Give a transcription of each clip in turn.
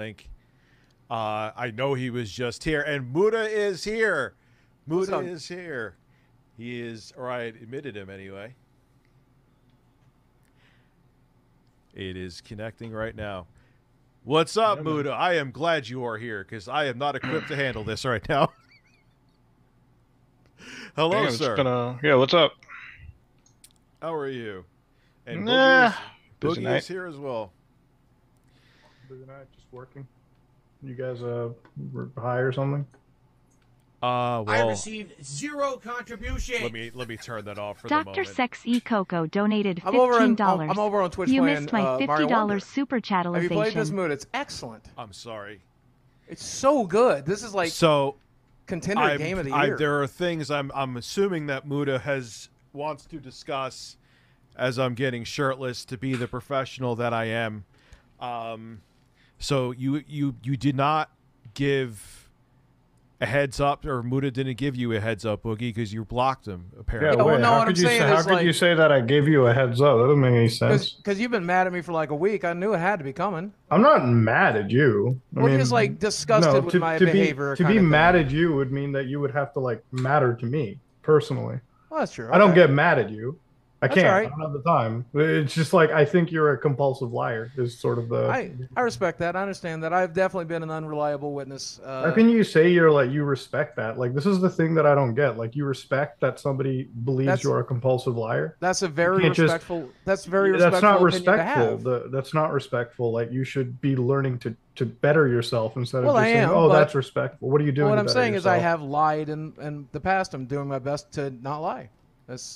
link. I know he was just here, and Muta is here. Muta is here. He is, or I admitted him anyway. It is connecting right now. What's up, Muta? I am glad you are here because I am not equipped to handle this right now. Hello, sir. Yeah, what's up? How are you? And Nah, Boogie is here as well. Boogie night, just working. You guys were high or something? Well, I received 0 contribution. Let me turn that off for the moment. Dr. Sexy Coco donated $15. I'm over on Twitch. You playing, missed my $50 super chatalization. Have you played this mood? It's excellent. I'm sorry. It's so good. This is like contender game of the year. There are things I'm assuming that Muta wants to discuss as I'm getting shirtless to be the professional that I am. So you did not give a heads up, or Muta didn't give you a heads up, Boogie, because you blocked him, apparently. Yeah, wait, how could you say that I gave you a heads up? That doesn't make any sense. Because you've been mad at me for like a week. I knew it had to be coming. I'm not mad at you. I mean, just like disgusted with my behavior. To be mad at you would mean that you would have to like matter to me personally. Well, that's true. I don't get mad at you. I can't. Right. I don't have the time. It's just like I think you're a compulsive liar. Is sort of the. I respect that. I understand that. I've definitely been an unreliable witness. How can you say you respect that? Like, this is the thing that I don't get. Like, you respect that somebody believes you're a compulsive liar. That's a very respectful. That's very respectful. That's not respectful. That's not respectful. Like, you should be learning to better yourself instead of just saying, "Oh, that's respectful." What are you doing? What I'm saying is, I have lied in the past. I'm doing my best to not lie.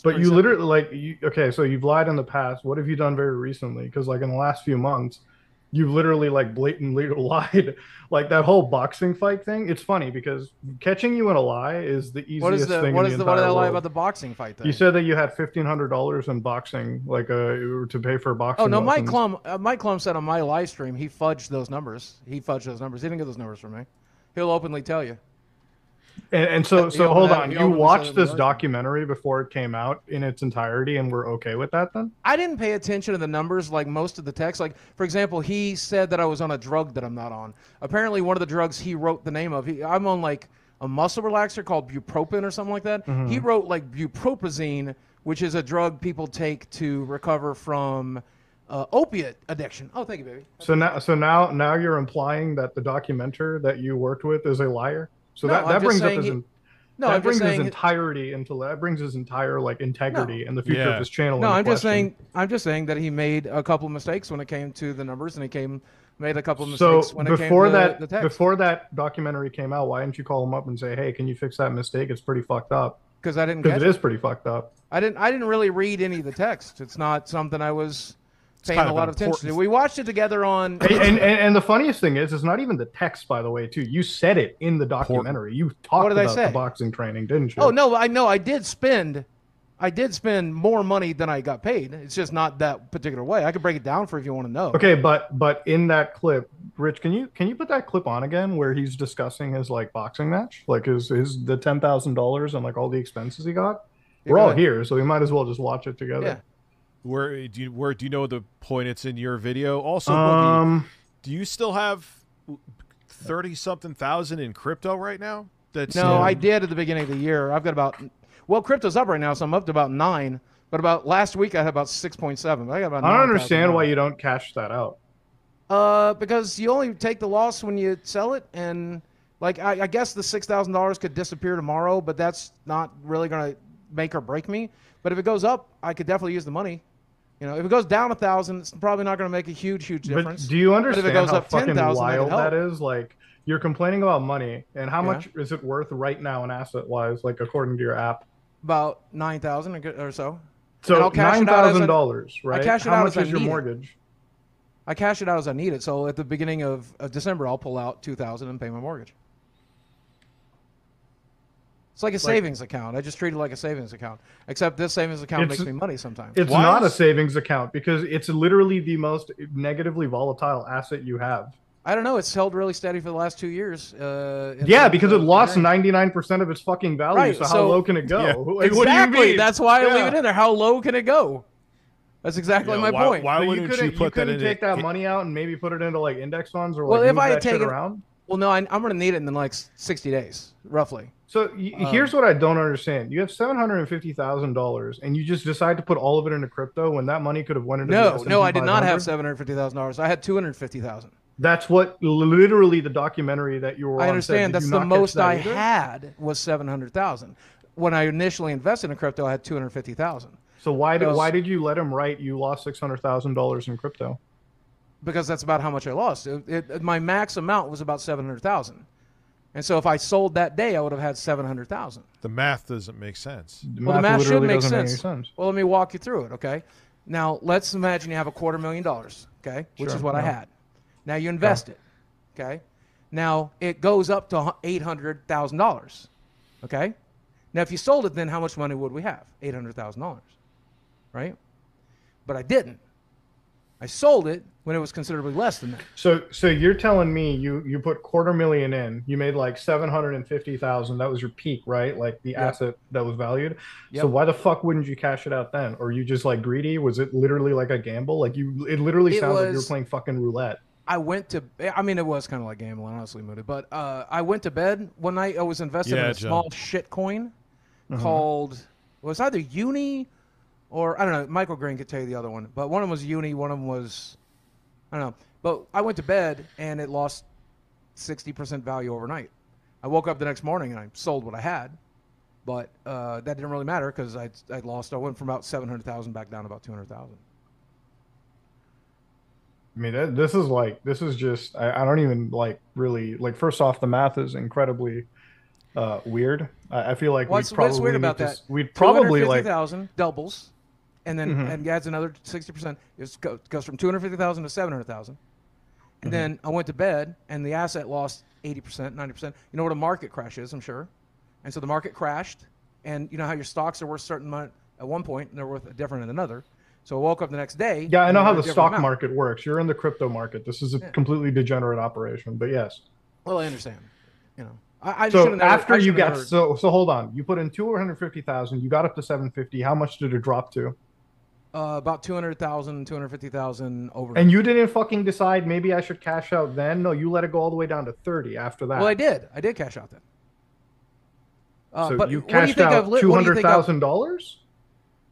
But you literally okay, so you've lied in the past. What have you done very recently? Because like in the last few months, you've literally like blatantly lied. Like that whole boxing fight thing. It's funny because catching you in a lie is the easiest thing. What did I lie about the boxing fight thing? You said that you had $1,500 in boxing, like to pay for boxing. Oh no, lessons. Mike Klum said on my live stream he fudged those numbers. He didn't get those numbers from me. He'll openly tell you. And so hold on. You watched this documentary before it came out in its entirety, and we're okay with that then? I didn't pay attention to the numbers like most of the text. Like, for example, he said that I was on a drug that I'm not on. Apparently, one of the drugs he wrote the name of. I'm on like a muscle relaxer called bupropion or something like that. Mm-hmm. He wrote like bupropion, which is a drug people take to recover from opiate addiction. Oh, thank you, baby. So now you're implying that the documenter that you worked with is a liar? So that brings up his entirety into that brings his entire like integrity and the future of his channel. No, I'm just saying that he made a couple of mistakes when it came to the numbers, and he made a couple of mistakes when it came to the text. Before that documentary came out, why didn't you call him up and say, "Hey, can you fix that mistake? It's pretty fucked up." Because I didn't. Because it is pretty fucked up. I didn't really read any of the text. It's not something I was paying a lot of attention to. We watched it together on. And the funniest thing is, it's not even the text, by the way, too. You said it in the documentary. You talked about the boxing training, didn't you? Oh no, I know. I did spend more money than I got paid. It's just not that particular way. I could break it down for if you want to know. Okay, but in that clip, Rich, can you put that clip on again where he's discussing his like boxing match, like his the $10,000 and like all the expenses he got? We're all here, so we might as well just watch it together. Yeah. Where do you know the point it's in your video? Also, Boogie, do you still have 30-something thousand in crypto right now? No, I did at the beginning of the year. I've got crypto's up right now, so I'm up to about 9. But about last week I had about 6.7. I got about. I don't understand why you don't cash that out. Because you only take the loss when you sell it, and like I guess the $6,000 could disappear tomorrow, but that's not really gonna make or break me. But if it goes up, I could definitely use the money. You know, if it goes down 1,000, it's probably not going to make a huge difference. But do you understand if it goes how up fucking 10,000, wild that is? Like, you're complaining about money, and how much is it worth right now in asset-wise, like according to your app? About $9,000 or so. So $9,000, right? I cash it how out much as is your mortgage? I cash it out as I need it. So at the beginning of December, I'll pull out $2,000 and pay my mortgage. It's like a savings account. I just treat it like a savings account. Except this savings account makes me money sometimes. It's not a savings account because it's literally the most negatively volatile asset you have. I don't know. It's held really steady for the last 2 years. Yeah, because it lost 99% of its fucking value. Right, so how low can it go? Yeah. Like, exactly. What do you mean? That's why I leave it in there. How low can it go? That's exactly my point. Why So wouldn't you put that in? Take that money out and maybe put it into like index funds or well, like if move I had that shit taken, around? well, no, I'm going to need it in the next 60 days, roughly. So here's what I don't understand. You have $750,000 and you just decide to put all of it into crypto when that money could have went into the S&P No, I did not have 500? $750,000. I had 250,000. That's what literally the documentary that you were on I understand. said. That's the most I had was 700,000. When I initially invested in crypto, I had 250,000. So why did you let him write you lost $600,000 in crypto? Because that's about how much I lost. My max amount was about 700,000. And so if I sold that day, I would have had 700,000. The math doesn't make sense. Well, the math should make doesn't sense. any sense. Well, let me walk you through it, okay? Now, let's imagine you have $250,000, okay, which is what I had. Now, you invest it, okay? Now, it goes up to $800,000, okay? Now, if you sold it, then how much money would we have? $800,000, right? But I didn't. I sold it when it was considerably less than that. So you're telling me you put $250,000 in, you made like 750,000. That was your peak, right? Like the asset that was valued. Yep. So why the fuck wouldn't you cash it out then? Or you just like greedy? Was it literally like a gamble? Like it literally sounds like you were playing fucking roulette. I went to, I mean, it was kind of like gambling, honestly, Moody. But I went to bed one night. I was invested in a small shit coin called, it was either Uni or, I don't know, Michael Green could tell you the other one. But one of them was Uni, one of them was, I don't know. But I went to bed and it lost 60% value overnight. I woke up the next morning and I sold what I had. But that didn't really matter because I lost. I went from about 700,000 back down to about 200,000. I mean, this is just, I don't even like really, like, first off, the math is incredibly weird. I feel like what's weird about that? We'd probably like 250,000 doubles, and then and adds another 60%. It goes from 250,000 to 700,000, and then I went to bed, and the asset lost 80%, 90%. You know what a market crash is, I'm sure, and so the market crashed, and you know how your stocks are worth a certain amount at one point, and they're worth different at another. So I woke up the next day. Yeah, I know how the stock market works. You're in the crypto market. This is a completely degenerate operation, but yes. Well, I understand. You know, I so after you got so hold on, you put in 250,000. You got up to 750. How much did it drop to? About 200,000, 250,000 over. And you didn't fucking decide maybe I should cash out then? No, you let it go all the way down to 30 after that. Well, I did. I did cash out then. So but you cashed out $200,000?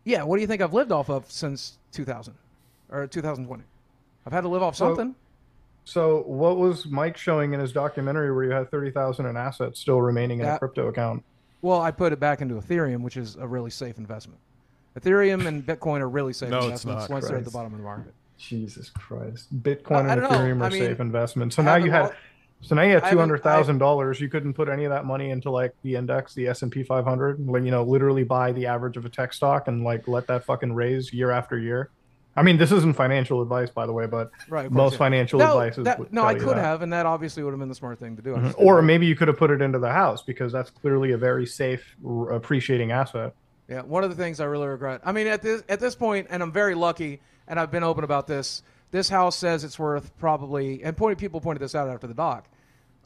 Yeah, what do you think I've lived off of since 2000 or 2020? I've had to live off something. So what was Mike showing in his documentary where you had 30,000 in assets still remaining in a crypto account? Well, I put it back into Ethereum, which is a really safe investment. Ethereum and Bitcoin are really safe investments once they're at the bottom of the market. Jesus Christ. Bitcoin and Ethereum are safe investments. So now you had $200,000. You couldn't put any of that money into like the index, the S&P 500, when, you know, literally buy the average of a tech stock and like let that fucking raise year after year. I mean, this isn't financial advice, by the way, but most financial advice is I could have, and that obviously would have been the smart thing to do. Or maybe you could have put it into the house because that's clearly a very safe, appreciating asset. Yeah, one of the things I really regret. I mean, at this point, and I'm very lucky, and I've been open about this. This house says it's worth probably, and people pointed this out after the doc.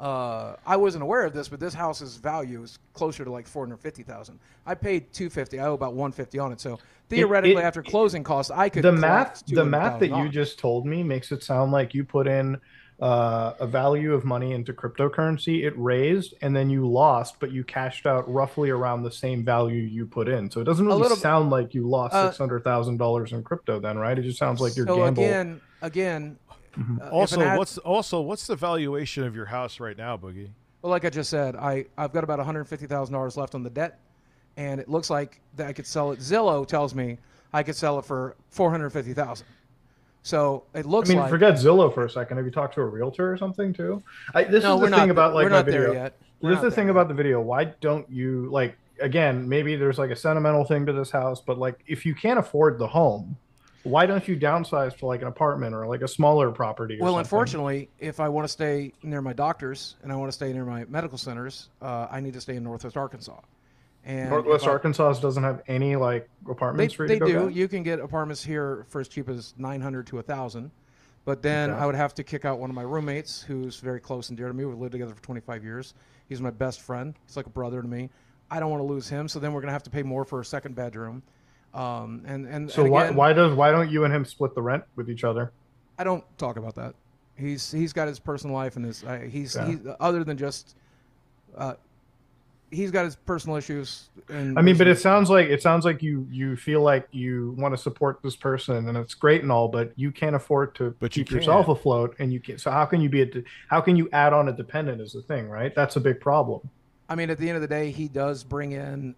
I wasn't aware of this, but this house's value is closer to like 450,000. I paid 250. I owe about 150 on it. So theoretically, after closing costs, I could. The math that you just told me makes it sound like you put in a value of money into cryptocurrency. It raised, and then you lost, but you cashed out roughly around the same value you put in. So it doesn't really sound like you lost $600,000 in crypto, then, right? It just sounds like you're gambling. Again. What's the valuation of your house right now, Boogie? Well, like I just said, I've got about $150,000 left on the debt, and it looks like that I could sell it. Zillow tells me I could sell it for $450,000. So it looks. I mean, forget Zillow for a second. Have you talked to a realtor or something too? This is the thing about like my video. This is the thing about the video. Why don't you like? Again, maybe there's like a sentimental thing to this house, but like if you can't afford the home, why don't you downsize to like an apartment or like a smaller property? Well, unfortunately, if I want to stay near my doctors and I want to stay near my medical centers, I need to stay in Northwest Arkansas. And Northwest Arkansas doesn't have any like apartments for you to go do. get? You can get apartments here for as cheap as $900 to $1,000, but then I would have to kick out one of my roommates, who's very close and dear to me. We've lived together for 25 years. He's my best friend. He's like a brother to me. I don't want to lose him, so then we're gonna have to pay more for a second bedroom. So again, why don't you and him split the rent with each other? I don't talk about that. He's got his personal life and he's other than just he's got his personal issues. And I mean, but it sounds like you feel like you want to support this person, and it's great and all, but you can't afford to keep yourself afloat, and you can't. So how can you add on a dependent is the thing, right? That's a big problem. I mean, at the end of the day, he does bring in,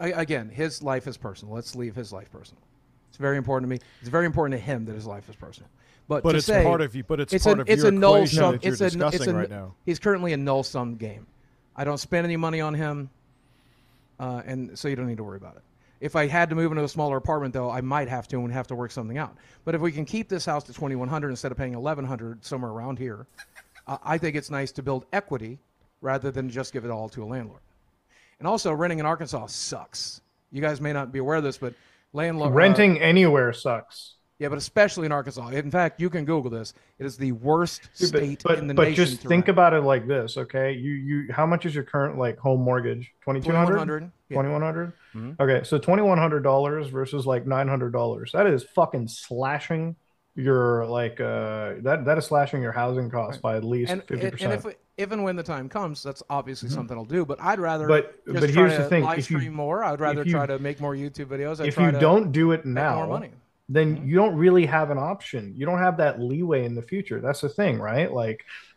again, his life is personal. Let's leave his life personal. It's very important to me. It's very important to him that his life is personal. But it's part of you. But it's part of your equation that you're discussing right now. He's currently a null sum game. I don't spend any money on him, and so you don't need to worry about it. If I had to move into a smaller apartment, though, I might have to and have to work something out. But if we can keep this house to $2,100 instead of paying $1,100 somewhere around here, I think it's nice to build equity rather than just give it all to a landlord. And also, renting in Arkansas sucks. You guys may not be aware of this, but renting anywhere sucks. Yeah, but especially in Arkansas. In fact, you can Google this. It is the worst state in the nation. But just think about it like this, okay? You how much is your current home mortgage? $2,200? $2,100? Mm-hmm. Okay, so $2,100 versus $900. That is fucking slashing your that is slashing your housing costs by at least 50%. And if and when the time comes, that's obviously something I'll do. But I'd rather but here's the thing: live stream more. I'd rather try to make more YouTube videos. If you don't do it now, more money. Then you don't really have an option. You don't have that leeway in the future. That's the thing, right?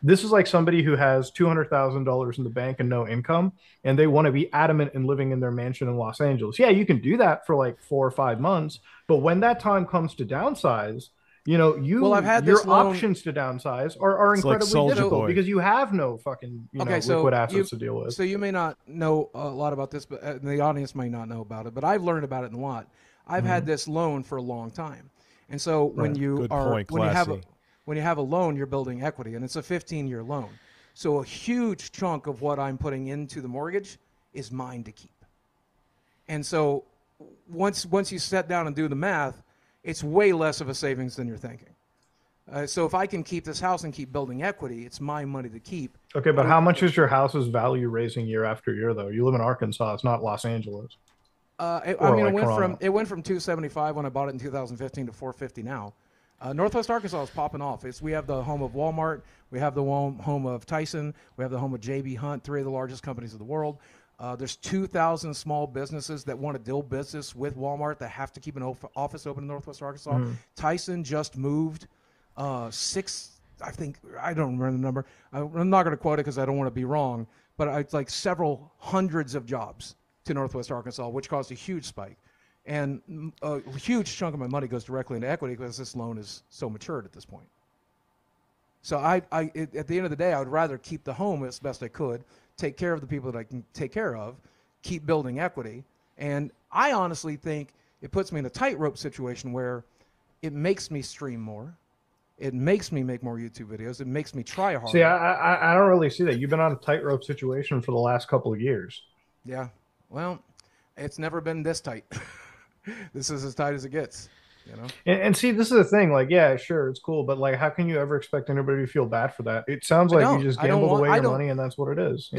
This is like somebody who has $200,000 in the bank and no income, and they want to be adamant in living in their mansion in Los Angeles. Yeah, you can do that for 4 or 5 months, but when that time comes to downsize, I've had your options to downsize are incredibly difficult because you have no fucking liquid assets to deal with. So you may not know a lot about this, but the audience may not know about it. But I've learned about it a lot. I've had this loan for a long time, and so when you have a loan, you're building equity, and it's a 15-year loan. So a huge chunk of what I'm putting into the mortgage is mine to keep. And so once you sit down and do the math, it's way less of a savings than you're thinking. So if I can keep this house and keep building equity, it's my money to keep. Okay, but how much is your house's value raising year after year, though? You live in Arkansas; it's not Los Angeles. It went from $275 when I bought it in 2015 to $450 now. Northwest Arkansas is popping off. We have the home of Walmart, we have the home of Tyson, we have the home of J.B. Hunt, 3 of the largest companies in the world. There's 2,000 small businesses that want to do business with Walmart that have to keep an office open in Northwest Arkansas. Tyson just moved 6, I think, I don't remember the number. I'm not going to quote it because I don't want to be wrong, but it's several hundreds of jobs to Northwest Arkansas, which caused a huge spike. And a huge chunk of my money goes directly into equity because this loan is so matured at this point. So at the end of the day, I would rather keep the home as best I could, take care of the people that I can take care of, keep building equity. And I honestly think it puts me in a tightrope situation where it makes me stream more. It makes me make more YouTube videos. It makes me try harder. See, I don't really see that. You've been on a tightrope situation for the last couple of years. Yeah. Well, it's never been this tight. This is as tight as it gets, And see, this is the thing. Yeah, sure, it's cool, but how can you ever expect anybody to feel bad for that? It sounds like you just gambled away your money, and that's what it is.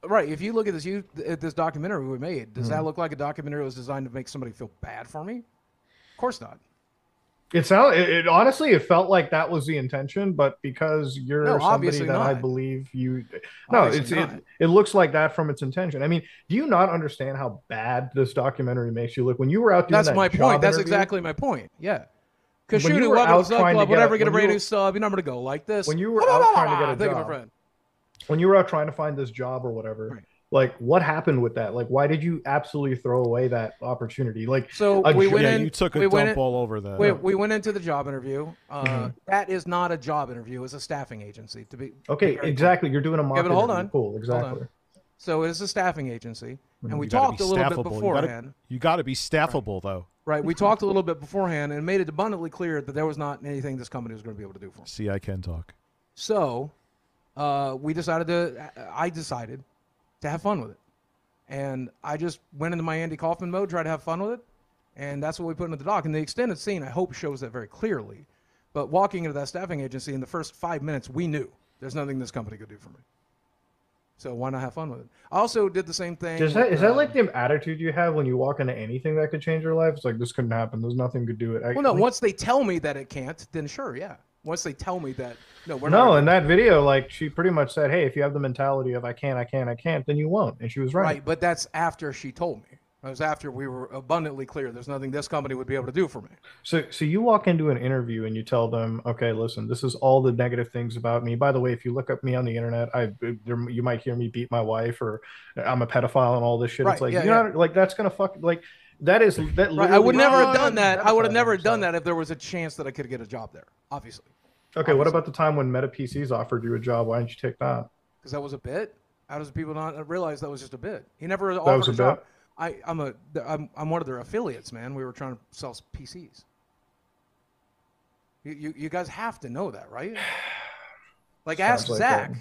Right. If you look at this documentary we made, does that look like a documentary that was designed to make somebody feel bad for me? Of course not. It honestly, it felt like that was the intention, but because you're somebody that I believe it looks like that from its intention. I mean, do you not understand how bad this documentary makes you look when you were out doing That's my point. That's exactly my point. Yeah. Because shooting welcome to the club, whenever you get a brand new sub, your number to go like this. When you were out trying to get a job, when you were out trying to find this job or whatever, what happened with that? Why did you absolutely throw away that opportunity? You took a dump all over that. We went into the job interview. That is not a job interview; it's a staffing agency. Exactly. You're doing a mock interview. Hold on. Cool. Exactly. So it's a staffing agency, and we talked a little bit beforehand. You got to be staffable, though. Right. We talked a little bit beforehand and made it abundantly clear that there was not anything this company was going to be able to do for us. See, I can talk. So, I decided to have fun with it. And I just went into my Andy Kaufman mode, tried to have fun with it, and that's what we put into the doc. And the extended scene, I hope, shows that very clearly. But walking into that staffing agency, in the first 5 minutes, we knew there's nothing this company could do for me. So why not have fun with it? I also did the same thing. Is that like the attitude you have when you walk into anything that could change your life? It's like, this couldn't happen. There's nothing could do it. Well, no. Once they tell me that it can't, then sure, yeah. Once they tell me that, no, we're no. not. In that video, like she pretty much said, "Hey, if you have the mentality of I can't, then you won't," and she was right. Right, but that's after she told me. It was after we were abundantly clear. There's nothing this company would be able to do for me. So you walk into an interview and you tell them, okay, listen, this is all the negative things about me. By the way, if you look up me on the internet, you might hear me beat my wife or I'm a pedophile and all this shit. Right, it's like, yeah, you know, like that's going to fuck, like that is, that right. I would never have done that. I would have never done that if there was a chance that I could get a job there, obviously. Okay, what about the time when Meta PCs offered you a job? Why didn't you take that? Because that was a bit. How does people not realize that was just a bit? He never offered a job. I'm one of their affiliates, man. We were trying to sell PCs. You guys have to know that, right? Like ask Zach.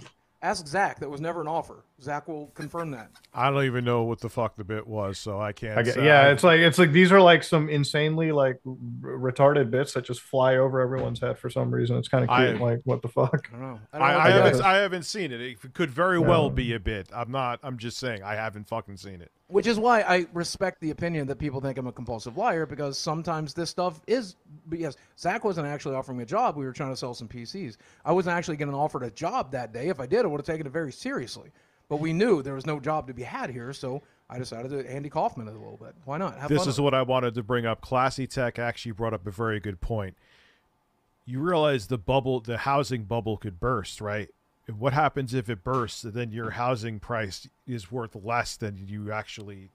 Ask Zach. That was never an offer. Zach will confirm that. I don't even know what the fuck the bit was, so I can't. Yeah, it's like these are like some insanely like retarded bits that just fly over everyone's head for some reason. It's kind of cute. Like, what the fuck? I don't know. I haven't seen it. It could very well be a bit. I'm just saying I haven't fucking seen it. Which is why I respect the opinion that people think I'm a compulsive liar, because sometimes this stuff is. But yes, Zach wasn't actually offering me a job. We were trying to sell some PCs. I wasn't actually getting offered a job that day. If I did, I would have taken it very seriously. But we knew there was no job to be had here, so I decided to Andy Kaufman it a little bit. Why not? This is what I wanted to bring up. Classy Tech actually brought up a very good point. You realize the housing bubble could burst, right? And what happens if it bursts? Then your housing price is worth less than you actually.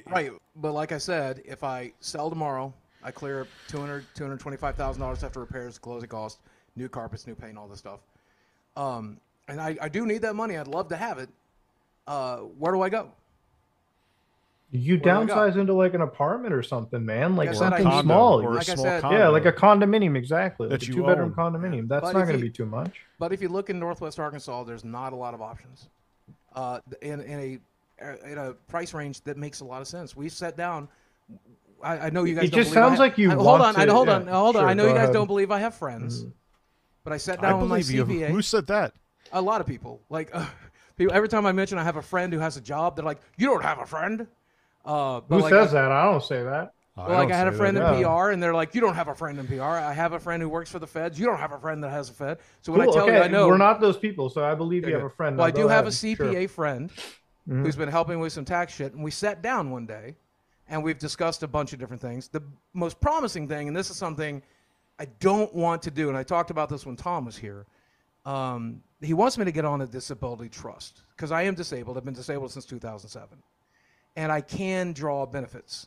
Right, but like I said, if I sell tomorrow, I clear $225,000 after repairs, closing costs, new carpets, new paint, all this stuff. And I do need that money. I'd love to have it. Where do I go? You downsize into like an apartment or something, man. Like something condo, small. Or like a small condo. Yeah, like a condominium, exactly. Like that a you 2-bedroom own. condominium. That's But not if going to you- be too much. But if you look in Northwest Arkansas, there's not a lot of options. In a price range that makes a lot of sense. We sat down. I know you guys. It don't just believe sounds like you. Hold on. Sure, I know you guys ahead. don't believe I have friends, but I sat down with my believe you. CPA. Who said that? A lot of people. Like people. Every time I mention I have a friend who has a job, they're like, "You don't have a friend." But Who like, says that? I don't say that. Well, like I had a friend in PR, and they're like, "You don't have a friend in PR." I have a friend who works for the feds. You don't have a friend that has a Fed. So when I tell you, I know we're not those people. So I believe you have a friend. Well, Now I do go have a ahead. CPA Sure. friend who's been helping with some tax shit, and we sat down one day, and we've discussed a bunch of different things. The most promising thing, and this is something I don't want to do, and I talked about this when Tom was here. He wants me to get on a disability trust because I am disabled. I've been disabled since 2007, and I can draw benefits.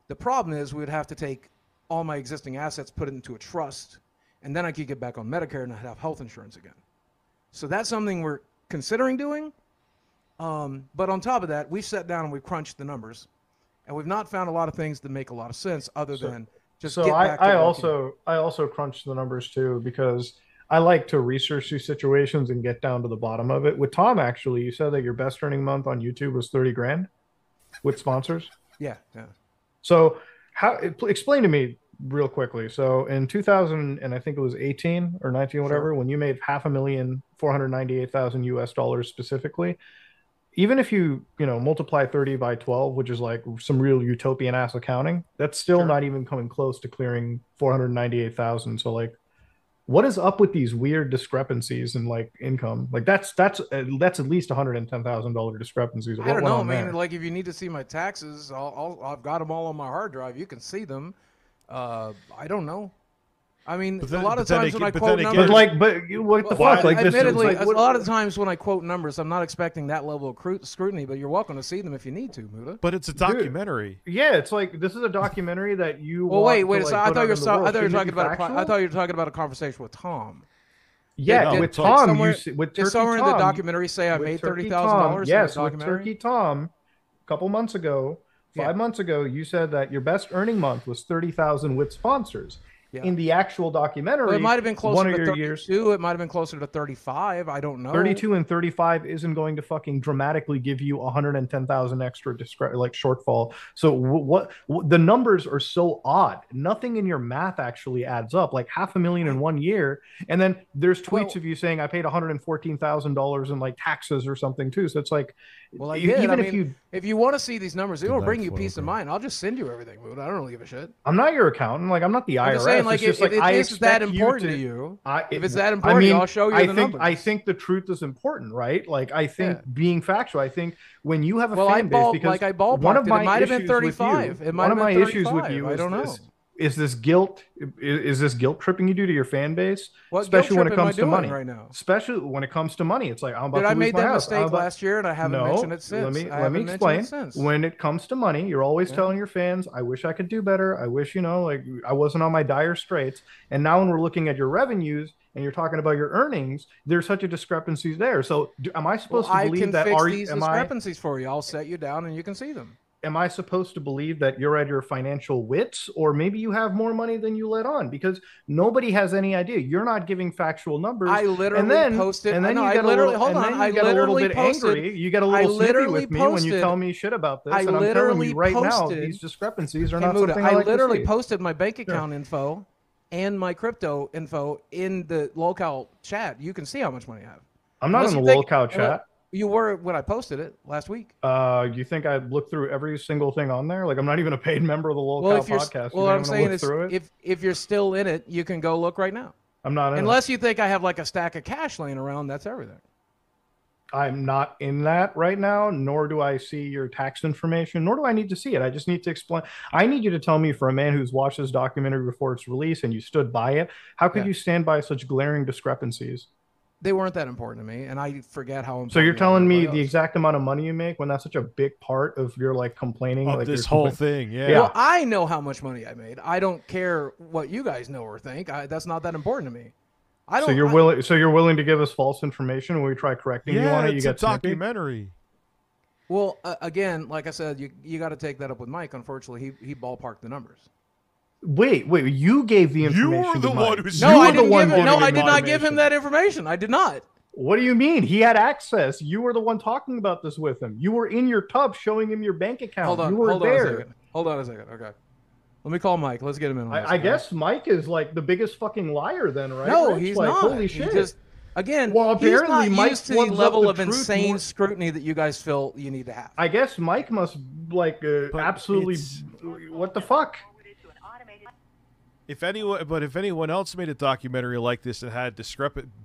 The problem is we would have to take all my existing assets, put it into a trust, and then I could get back on Medicare and I'd have health insurance again. So that's something we're considering doing. But on top of that, we've sat down and we've crunched the numbers, and we've not found a lot of things that make a lot of sense other than just get back to I also crunched the numbers too, because I like to research these situations and get down to the bottom of it. With Tom, actually, you said that your best earning month on YouTube was 30 grand with sponsors. Yeah. So explain to me real quickly. So in 2000, and I think it was 18 or 19, whatever, when you made $5,498,000 US dollars specifically, even if you multiply 30 by 12, which is like some real utopian ass accounting, that's still not even coming close to clearing 498,000. So like, what is up with these weird discrepancies in like income? Like that's at least $110,000 discrepancies. I don't know, man. Like if you need to see my taxes, I've got them all on my hard drive. You can see them. I don't know. I mean, a lot of times when I quote numbers, what the fuck? Like, admittedly, a lot of times when I quote numbers, I'm not expecting that level of scrutiny. But you're welcome to see them if you need to, Muta. But it's a documentary. Dude, yeah, it's like this is a documentary that you. Well, wait. So I thought you were talking about a conversation with Tom. Yeah, with Tom. Somewhere in the documentary, say I made $30,000. Yes, with Turkey Tom. A couple months ago, 5 months ago, you said that your best earning month was 30,000 with sponsors. in the actual documentary. Well, it might have been closer to 32. Years, it might have been closer to 35. I don't know. 32 and 35 isn't going to fucking dramatically give you 110,000 extra shortfall. So the numbers are so odd. Nothing in your math actually adds up. Like $500,000 in 1 year, and then there's tweets of you saying I paid $114,000 in like taxes or something too. So it's like, well, if you want to see these numbers, it will bring you peace of mind. I'll just send you everything. I don't really give a shit. I'm not your accountant. Like, I'm not the IRS. I'm just saying, like, if it's that important to you, if it's that important, I'll show you the numbers. I think the truth is important, right? Like, I think being factual, I think when you have a fan base, because I ballparked it might have been 35. It might have been 35. One of my issues with you, I don't know. Is this guilt? Is this guilt tripping you do to your fan base? Especially when it comes to money. Right now. Especially when it comes to money, it's like I'm about to lose my house. I made that mistake last year, and I haven't mentioned it since. Let me explain. When it comes to money, you're always telling your fans, "I wish I could do better. I wish like I wasn't on my dire straits." And now when we're looking at your revenues and you're talking about your earnings, there's such a discrepancy there. So am I supposed to believe that? I can fix these discrepancies for you. I'll set you down, and you can see them. Am I supposed to believe that you're at your financial wits, or maybe you have more money than you let on? Because nobody has any idea. You're not giving factual numbers. I literally posted. And then you get a little bit angry. You get a little snippy with me when you tell me shit about this. And I'm telling you right now, these discrepancies are not something I like literally to see. posted my bank account info and my crypto info in the LolCow chat. You can see how much money I have. I'm not in the LolCow chat. You were when I posted it last week. You think I looked through every single thing on there? Like, I'm not even a paid member of the LolCow podcast. Well, what I'm saying is, if you're still in it, you can go look right now. I'm not in unless you think I have like a stack of cash laying around. That's everything. I'm not in that right now, nor do I see your tax information, nor do I need to see it. I just need to explain. I need you to tell me, for a man who's watched this documentary before its release and you stood by it, how could you stand by such glaring discrepancies? They weren't that important to me, and I forget how important. So you're telling me the exact amount of money you make when that's such a big part of your like complaining of like this whole thing? Yeah. Well, I know how much money I made. I don't care what you guys know or think. That's not that important to me. I don't. So you're willing to give us false information when we try correcting you on it? You get a documentary. Well, again, like I said, you got to take that up with Mike. Unfortunately, he ballparked the numbers. Wait, you gave the information. You were the one who. No, I did not give him that information. I did not. What do you mean? He had access. You were the one talking about this with him. You were in your tub showing him your bank account. Hold on a second. Okay. Let me call Mike. Let's get him in. I guess Mike is like the biggest fucking liar then, right? No, he's like, not. Holy shit. Again, well, apparently he's not used to the level of insane more... scrutiny that you guys feel you need to have. I guess Mike must like absolutely. What the fuck? If anyone else made a documentary like this and had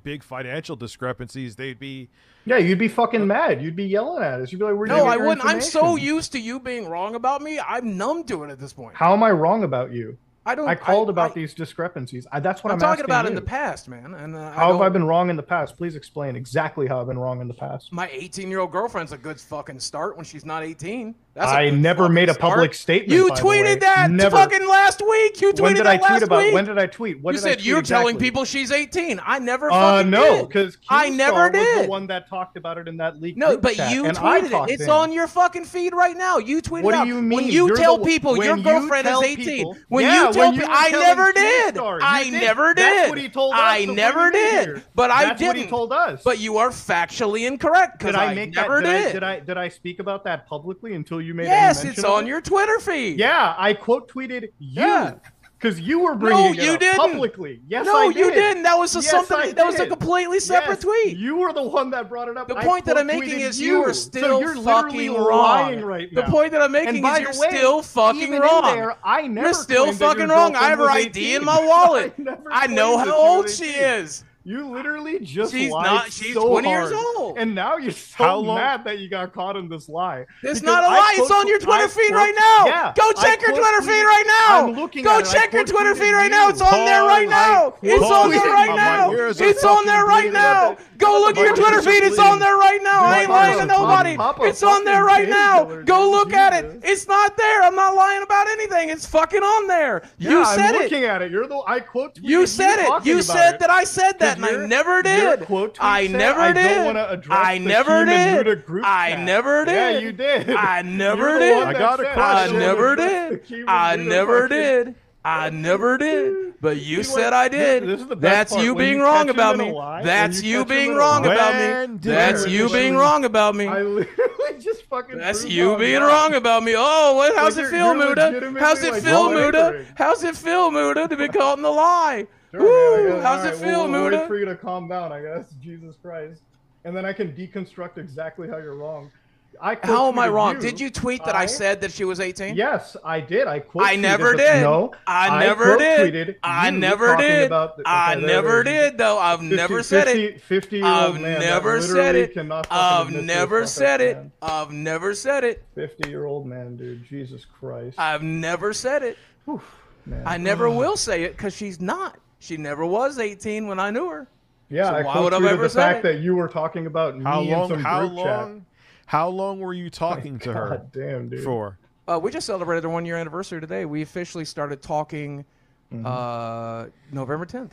big financial discrepancies, they'd be. Yeah, you'd be fucking mad. You'd be yelling at us. You'd be like, "We're no, I wouldn't. I'm so used to you being wrong about me. I'm numb to it at this point. How am I wrong about you? I called about these discrepancies. That's what I'm talking about you. in the past, man. And how have I been wrong in the past? Please explain exactly how I've been wrong in the past. My 18-year-old girlfriend's a good fucking start when she's not 18. I never made a public statement. You tweeted that fucking last week. You tweeted that last week. When did I tweet? You said you're telling people she's 18. I never fucking did. No, because I never did. Was the one that talked about it in that leak. No, but you tweeted it. It's on your fucking feed right now. You tweeted it. What do you mean? When you tell people your girlfriend is 18. When you tell people, I never did. I never did. That's what he told us. I never did. But I didn't. That's what he told us. But you are factually incorrect because I never did. Did I speak about that publicly until you made any mention? Yes, it's on your Twitter feed. Yeah, I quote tweeted you because you were bringing it up publicly. Yes, I did. No, you didn't. That was something. That was a completely separate tweet. You were the one that brought it up. The point that I'm making is you are still fucking wrong right now. The point that I'm making is you're still fucking wrong. You're still fucking wrong. I have her ID in my wallet. I know how old she is. You literally just she's lied she's so 20 hard. years old. And now you're so mad that you got caught in this lie. It's not a lie. It's on your Twitter feed right now. Yeah, go check your Twitter feed right now. I'm looking go at it. check your Twitter feed right now. It's on there right now. It's on there right now. It's on there right now. Go look at your Twitter feed. It's on there right now. I ain't lying to nobody. It's on there right now. Go look at it. It's not there. I'm not lying about anything. It's fucking on there. You said it. I'm looking at it. You're the I quote tweeted you said it. You said that I said that, and I never did. I never did. I never did. I never did. Yeah, you did. I never did. I got a question. I never did. I never did. I never did, but you said I This did. is the best That's part. you When being you wrong catch him about in a me. lie, That's when you you catch him being in a wrong lie- about When me. did That's you you being wrong about me. I literally just fucking. That's proved you I'm being not. wrong about me. Oh, what? How's Like, it feel, you're Muda? legitimately, How's it like, feel, Muda? slandering. How's it feel, Muda, to be caught in the lie? Sure, Woo! man, How's all it right, feel, we'll Muda? wait for you to calm down, I guess. Jesus Christ. And then I can deconstruct exactly how you're wrong. How am I quote-tweeted wrong? Did you tweet that I said that she was 18? Yes, I did. I quote. I never did. No, I never did. Tweeted I you never talking did. About I never did, though. I've never said it. 50-year-old I've man. never that said it. Cannot fucking I've admit never this said it. man. I've never said it. 50-year-old man, dude. Jesus Christ. I've never said it. Whew, man. I never will say it because she's not. She never was 18 when I knew her. Yeah, So I why would I quote-tweeted ever the say fact it? that you were talking about How me in long? some How group chat. long? How long were you talking to her God damn, dude. for? We just celebrated our 1-year anniversary today. We officially started talking November 10th.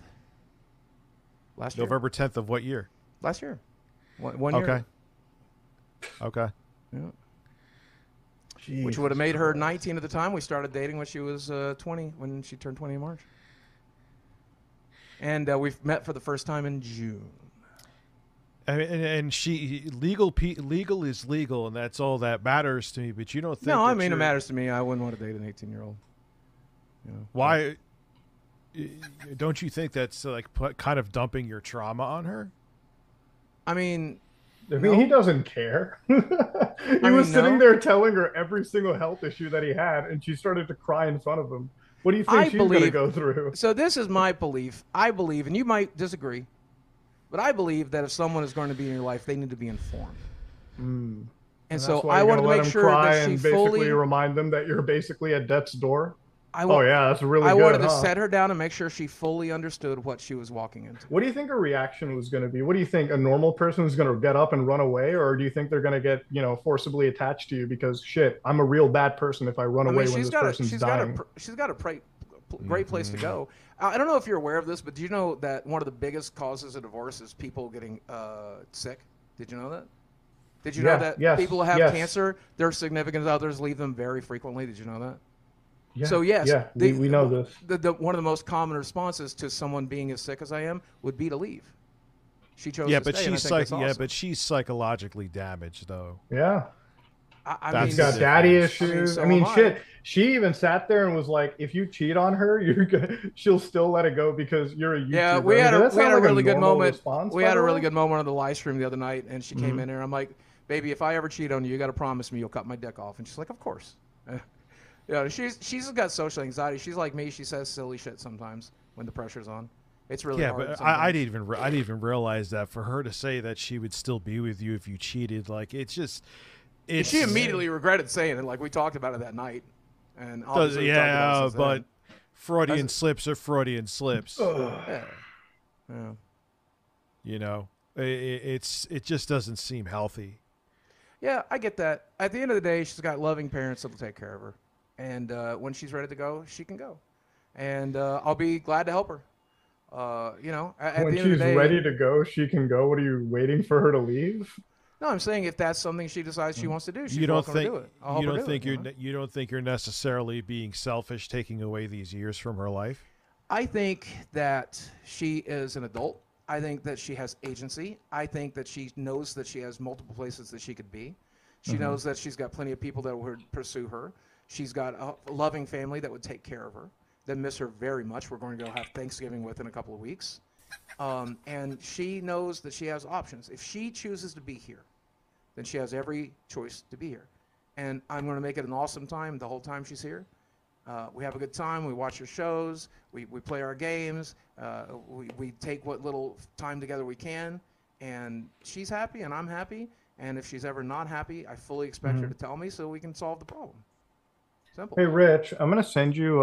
Last year. November 10th of what year? Last year. One year. Okay. Okay. Yeah. Jesus Which would have made her Christ. 19 at the time. We started dating when she was 20, when she turned 20 in March. And we've met for the first time in June. And she legal is legal, and that's all that matters to me. But you don't think? No, that I mean, it you're- matters to me. I wouldn't want to date an 18-year-old. You know? Why? Don't you think that's like kind of dumping your trauma on her? I mean, he doesn't care. He was sitting there telling her every single health issue that he had, and she started to cry in front of him. What do you think she's going to go through? So this is my belief. I believe, and you might disagree, but I believe that if someone is going to be in your life, they need to be informed. And And that's so why I you're wanted to gonna let make him sure cry that she and basically fully. remind them that you're basically at death's door. I that's really I good. wanted to huh? set her down and make sure she fully understood what she was walking into. What do you think her reaction was going to be? What do you think, a normal person is going to get up and run away, or do you think they're going to get, forcibly attached to you because shit, I'm a real bad person if I run away when this person's dying? She's got a great place to go. I don't know if you're aware of this, but do you know that one of the biggest causes of divorce is people getting sick? Did you know that? Did you know that people who have cancer, their significant others leave them very frequently? Did you know that? Yeah, So yes, we know this. One of the most common responses to someone being as sick as I am would be to leave. She chose to but stay, and I think that's awesome. but she's psychologically damaged though. Yeah. I mean, She's got daddy issues. so I mean, am shit. She even sat there and was like, "If you cheat on her, she'll still let it go because you're a YouTuber." Yeah, we had a really good moment. We had a really good. good moment on the live stream the other night, and she came in here. I'm like, "Baby, if I ever cheat on you, you got to promise me you'll cut my dick off." And she's like, "Of course." She's got social anxiety. She's like me. She says silly shit sometimes when the pressure's on. It's really hard. But I didn't even realize that for her to say that she would still be with you if you cheated, like it's just. She immediately regretted saying it, like we talked about it that night. And but Freudian slips are Freudian slips. Yeah. It just doesn't seem healthy. Yeah, I get that. At the end of the day, she's got loving parents that'll take care of her. And when she's ready to go, she can go. And I'll be glad to help her. At When the end of the she's day, ready to go, she can go. What are you waiting for her to leave? No, I'm saying if that's something she decides she wants to do, she's You don't welcome think to do it. you don't think you're necessarily being selfish, taking away these years from her life? I think that she is an adult. I think that she has agency. I think that she knows that she has multiple places that she could be. She knows that she's got plenty of people that would pursue her. She's got a loving family that would take care of her, that miss her very much. We're going to go have Thanksgiving with in a couple of weeks. And she knows that she has options. If she chooses to be here, then she has every choice to be here. And I'm going to make it an awesome time the whole time she's here. We have a good time. We watch her shows. We play our games. We take what little time together we can. And she's happy, and I'm happy. And if she's ever not happy, I fully expect her to tell me so we can solve the problem. Simple. Hey, Rich, I'm gonna send you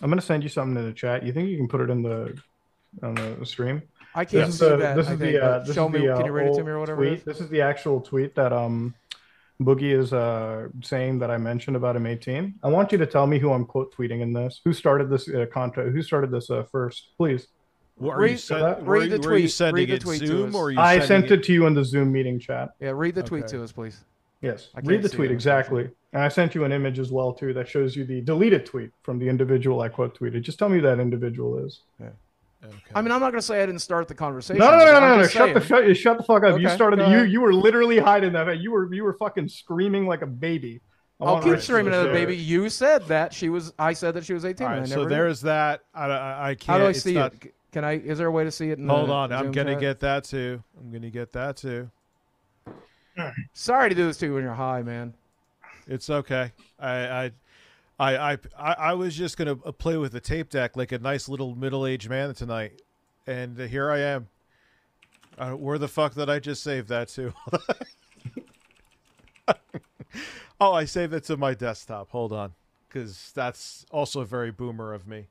something in the chat. You think you can put it on the stream? I can't see that. This is the show me. Can you read it to me or whatever? Tweet. This is the actual tweet that Boogie is saying that I mentioned about him 18. I want you to tell me who I'm quote tweeting in this. Who started this content? Who started this first? Please. Were you sending it Zoom or are you I sent it to you in the Zoom meeting chat. Yeah, read the tweet to us, please. Yes. I Read can't the see tweet it, exactly. And I sent you an image as well too that shows you the deleted tweet from the individual I quote tweeted. Just tell me who that individual is. Yeah. Okay. I mean, I'm not going to say I didn't start the conversation. No. I'm Shut the fuck up. Okay, You started. go ahead. You were literally hiding that. You were fucking screaming like a baby. I'll keep Rich to screaming at the share baby. it. You said that she was. I said that she was 18. All and I right, never so did. there's that. I can't. How do I it's see not- it? Can I? Is there a way to see it? In Hold the on, I'm Zoom gonna chat? get that too. I'm gonna get that too. Sorry to do this to you when you're high, man. It's okay. I was just gonna play with the tape deck like a nice little middle-aged man tonight, and here I am. Where the fuck did I just save that to? Oh, I saved it to my desktop. Hold on, because that's also very boomer of me.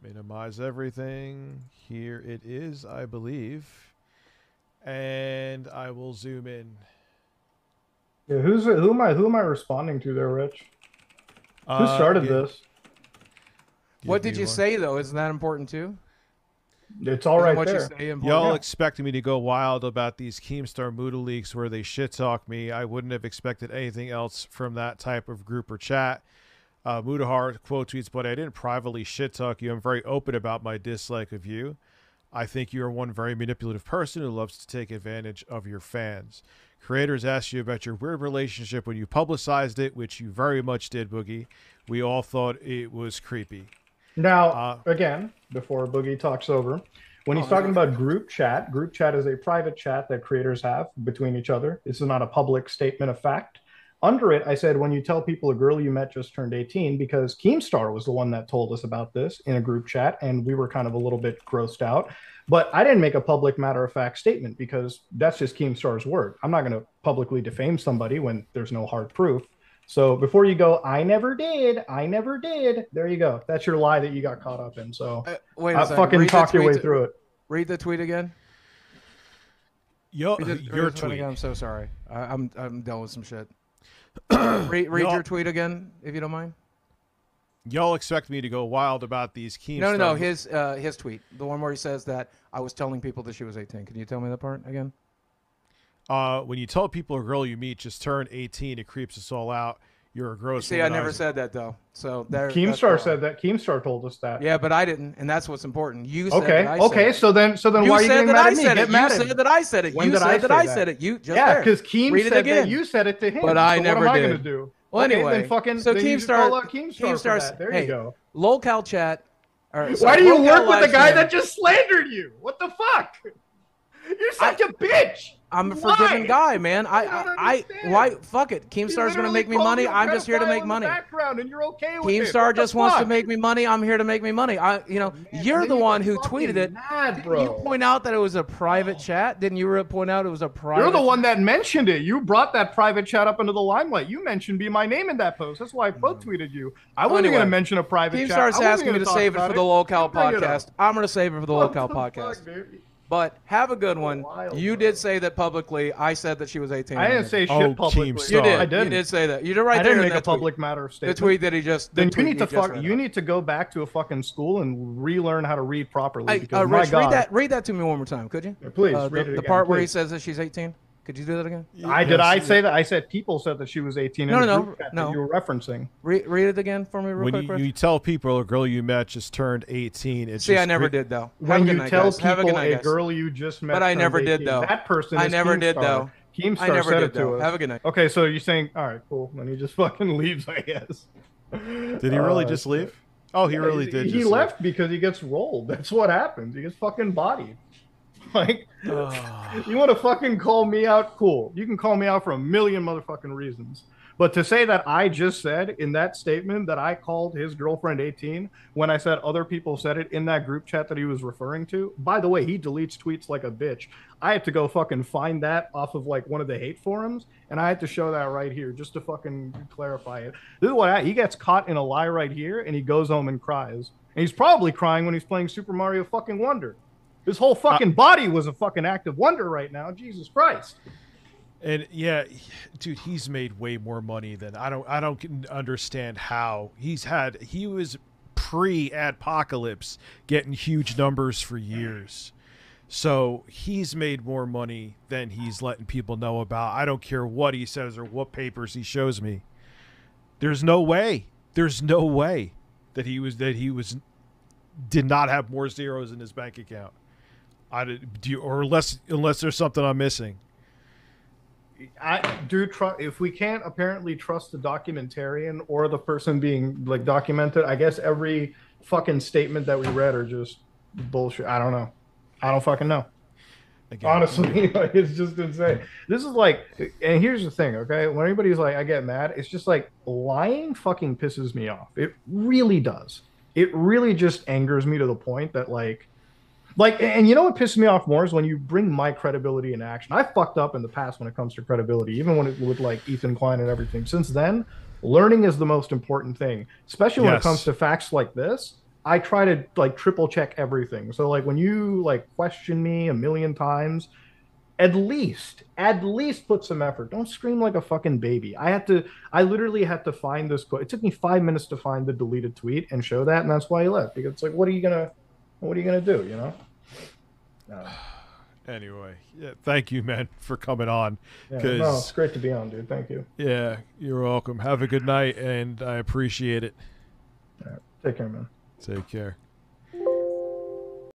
Minimize everything. Here it is, I believe, and I will zoom in. Yeah, who am I responding to there, Rich? Who started this? What did you say though? Isn't that important too? It's all right what there. You say important? Y'all expected me to go wild about these Keemstar Moodle leaks where they shit talk me. I wouldn't have expected anything else from that type of group or chat. Mutahar quote tweets, but I didn't privately shit talk you. I'm very open about my dislike of you. I think you are one very manipulative person who loves to take advantage of your fans. Creators asked you about your weird relationship when you publicized it, which you very much did, Boogie. We all thought it was creepy. Now, again, before Boogie talks over, when he's talking about group chat is a private chat that creators have between each other. This is not a public statement of fact. Under it, I said, when you tell people a girl you met just turned 18, because Keemstar was the one that told us about this in a group chat, and we were kind of a little bit grossed out. But I didn't make a public matter-of-fact statement because that's just Keemstar's word. I'm not going to publicly defame somebody when there's no hard proof. So before you go, I never did, there you go. That's your lie that you got caught up in. So wait a second. fucking talk your way through it. Read the tweet again. Your tweet. tweet. I'm so sorry. I'm done with some shit. read your tweet again, if you don't mind. Y'all expect me to go wild about these Keemstar. No. His tweet, the one where he says that I was telling people that she was 18. Can you tell me that part again? When you tell people a girl you meet just turned 18, it creeps us all out. You're a gross. See, I never said that though. So there. Keemstar said that. Keemstar told us that. Yeah, but I didn't, and that's what's important. You said okay. that I okay. said it. So then why are you getting mad at me? Get mad You at said that I said it. When You did said that I I say said that? it. You just yeah, because Keem said that you said it to him. But I so never what am did. I gonna do? Well, okay, anyway, then fucking. So then you just Keemstar, call out Keemstar for that. There you go. LolCow chat. Why do you work with a guy that just slandered you? What the fuck? You're such a bitch. I'm a forgiving guy, man. Why? Fuck it. Keemstar's gonna make me money. I'm just here to make money. Background, and you're okay with Keemstar just wants to make me money. I'm here to make me money. You're the one who tweeted it. Mad, bro. Didn't you point out that it was a private chat? Didn't you point out it was a private? You're the one that mentioned it. You brought that private chat up into the limelight. You mentioned "Be My Name" in that post. That's why I quote tweeted you. I wasn't going to mention a private chat. Keemstar's asking me to save it for the LolCow podcast. I'm going to save it for the LolCow podcast. But have a good one. You did say that publicly. I said that she was 18. I didn't say shit publicly. You did. I didn't. You did say that. You did right I there. didn't make a public matter of statement. The tweet that he just. Then you need to You need to go back to a fucking school and relearn how to read properly. Because Rich, my God, read that to me one more time, could you? Yeah, please read it again. The part where he says that she's 18. Could you do that again? I say that? I said people said that she was 18. No. That you were referencing. Read it again for me, real quick. When you tell people a girl you met just turned 18, it's I never did though. When you tell people a girl you just met, but I never did though. That person. I never did though. Keemstar said it to us. Have a good night. Okay, so you're saying, all right, cool. Then he just fucking leaves, I guess. Did he really just leave? Oh, he really did. He left because he gets rolled. That's what happens. He gets fucking bodied. Like, you want to fucking call me out? Cool. You can call me out for a million motherfucking reasons. But to say that I just said in that statement that I called his girlfriend 18 when I said other people said it in that group chat that he was referring to, by the way, he deletes tweets like a bitch. I had to go fucking find that off of like one of the hate forums, and I had to show that right here just to fucking clarify it. This is what he gets caught in a lie right here, and he goes home and cries. And he's probably crying when he's playing Super Mario fucking Wonder. His whole fucking body was a fucking act of wonder right now. Jesus Christ. And yeah, dude, he's made way more money than I don't understand how he was pre-Adpocalypse getting huge numbers for years. So he's made more money than he's letting people know about. I don't care what he says or what papers he shows me. There's no way. There's no way that he did not have more zeros in his bank account. Unless there's something I'm missing. I do trust. If we can't apparently trust the documentarian or the person being like documented, I guess every fucking statement that we read are just bullshit. I don't know. I don't fucking know. Again, honestly, like, it's just insane. This is like, and here's the thing, okay? When anybody's like, I get mad, it's just like lying fucking pisses me off. It really does. It really just angers me to the point that like, and you know what pisses me off more is when you bring my credibility in action. I fucked up in the past when it comes to credibility, even when it with like Ethan Klein and everything. Since then, learning is the most important thing, especially when it comes to facts like this. I try to like triple check everything. So like when you like question me a million times, at least put some effort. Don't scream like a fucking baby. I literally had to find this quote. It took me 5 minutes to find the deleted tweet and show that, and that's why he left. Because it's like, what are you gonna do? You know. Anyway, yeah, thank you, man, for coming on. Yeah, no, it's great to be on, dude. Thank you. Yeah, you're welcome. Have a good night, and I appreciate it. All right. Take care, man. Take care.